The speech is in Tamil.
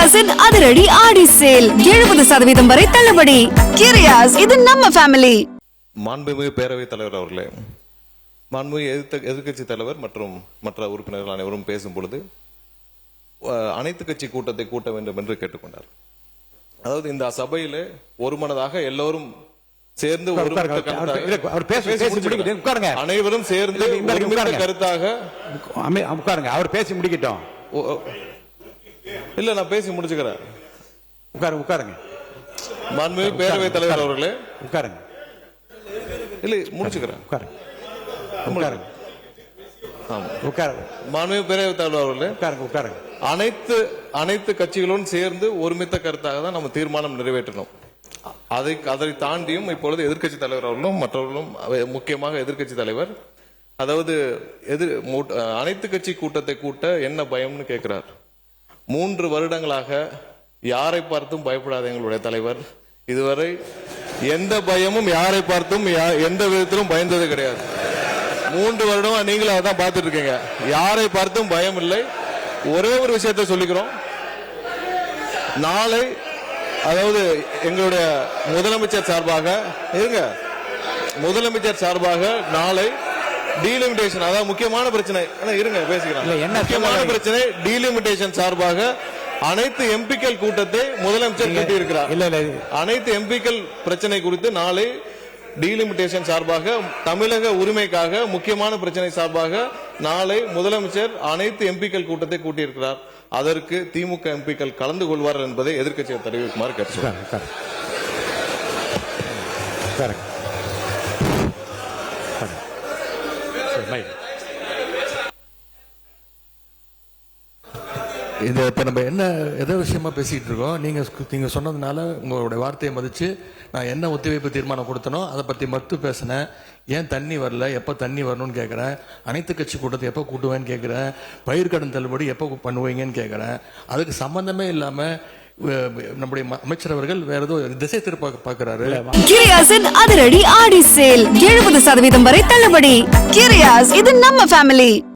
கிரியாஸின் அதிரடி ஆடி சேல் 70% வரை தள்ளுபடி. கிரியாஸ், இது நம்ம ஃபேமிலி. மாண்புமிகு பேரவைத் தலைவர் அவர்களே, மாண்புமிகு எதிர்க்கட்சி தலைவர் மற்றும் மற்ற உறுப்பினர்கள் அனைவரும் பேசும் பொழுது அனைத்து கட்சி கூட்டத்தை கூட்ட வேண்டும் என்று கேட்டுக்கொண்டார். அதாவது இந்த சபையிலே ஒருமனதாக எல்லோரும் சேர்ந்து அனைவரும் சேர்ந்து கருத்தாக உட்காருங்க. அவர் பேசி முடிக்கட்டும். இல்ல, நான் பேசி முடிச்சுக்கிறேன். உட்காருங்க. மாண்புமிகு பேரவைத் தலைவர் அவர்களே, உட்காருங்க. இல்ல, முடிச்சுக்கிறேன். உட்காருங்க. மாண்புமிகு பேரவைத் தலைவர் அவர்களே, உட்காருங்க. அனைத்து கட்சிகளும் சேர்ந்து ஒருமித்த கருத்தாக தான் நம்ம தீர்மானம் நிறைவேற்றணும். அதை தாண்டியும் இப்பொழுது எதிர்க்கட்சி தலைவர் அவர்களும் மற்றவர்களும், முக்கியமாக எதிர்க்கட்சி தலைவர், அதாவது அனைத்து கட்சி கூட்டத்தை கூட்ட என்ன பயம்னு கேட்கிறார். 3 வருடங்களாக யாரை பார்த்தும் பயப்படாத எங்களுடைய தலைவர் இதுவரை எந்த பயமும் யாரை பார்த்தும் எந்த விதத்திலும் பயந்தது கிடையாது. 3 வருடமா நீங்களும் அதான் பார்த்துட்டு இருக்கீங்க. யாரை பார்த்தும் பயம் இல்லை. ஒரே ஒரு விஷயத்தை சொல்லிக்கிறோம். நாளை, அதாவது எங்களுடைய முதலமைச்சர் சார்பாக நாளை டீலிமிட்டேஷன், அதாவது முக்கியமான பிரச்சனை, இருங்க பேசிக்கிறேன். முக்கியமான பிரச்சனை டீலிமிட்டேஷன் சார்பாக அனைத்து எம்பிக்கள் கூட்டத்தை முதலமைச்சர் கூட்டியிருக்கிறார். அனைத்து எம்பிக்கள் பிரச்சனை குறித்து நாளை டீலிமிட்டேஷன் சார்பாக, தமிழக உரிமைக்காக முக்கியமான பிரச்சனை சார்பாக நாளை முதலமைச்சர் அனைத்து எம்பிக்கள் கூட்டத்தை கூட்டியிருக்கிறார். அதற்கு திமுக எம்பிக்கள் கலந்து கொள்வார்கள் என்பதை எதிர்க்கட்சியை தெரிவிக்குமாறு கேட்டுக்கொள்கிறேன். இது இப்போ நம்ம என்ன எதை விஷயமா பேசிகிட்டு இருக்கோம்? நீங்கள் சொன்னதுனால உங்களுடைய வார்த்தையை மதித்து நான் என்ன ஒத்திவைப்பு தீர்மானம் கொடுத்தனோ அதை பற்றி மட்டும் பேசினேன். ஏன் தண்ணி வரல, எப்போ தண்ணி வரணும்னு கேட்குறேன். அனைத்து கட்சி கூட்டத்தை எப்போ கூட்டுவேன்னு கேட்குறேன். பயிர்க்கடன் தள்ளுபடி எப்போ பண்ணுவீங்கன்னு கேட்குறேன். அதுக்கு சம்பந்தமே இல்லாமல் நம்முடைய அமைச்சர் அவர்கள் வேற ஏதோ திசை திருப்ப பார்க்கிறாரு. கிரியாஸின் அதிரடி ஆடி சேல் 70% வரை தள்ளுபடி. கிரியாஸ், இது நம்ம ஃபேமிலி.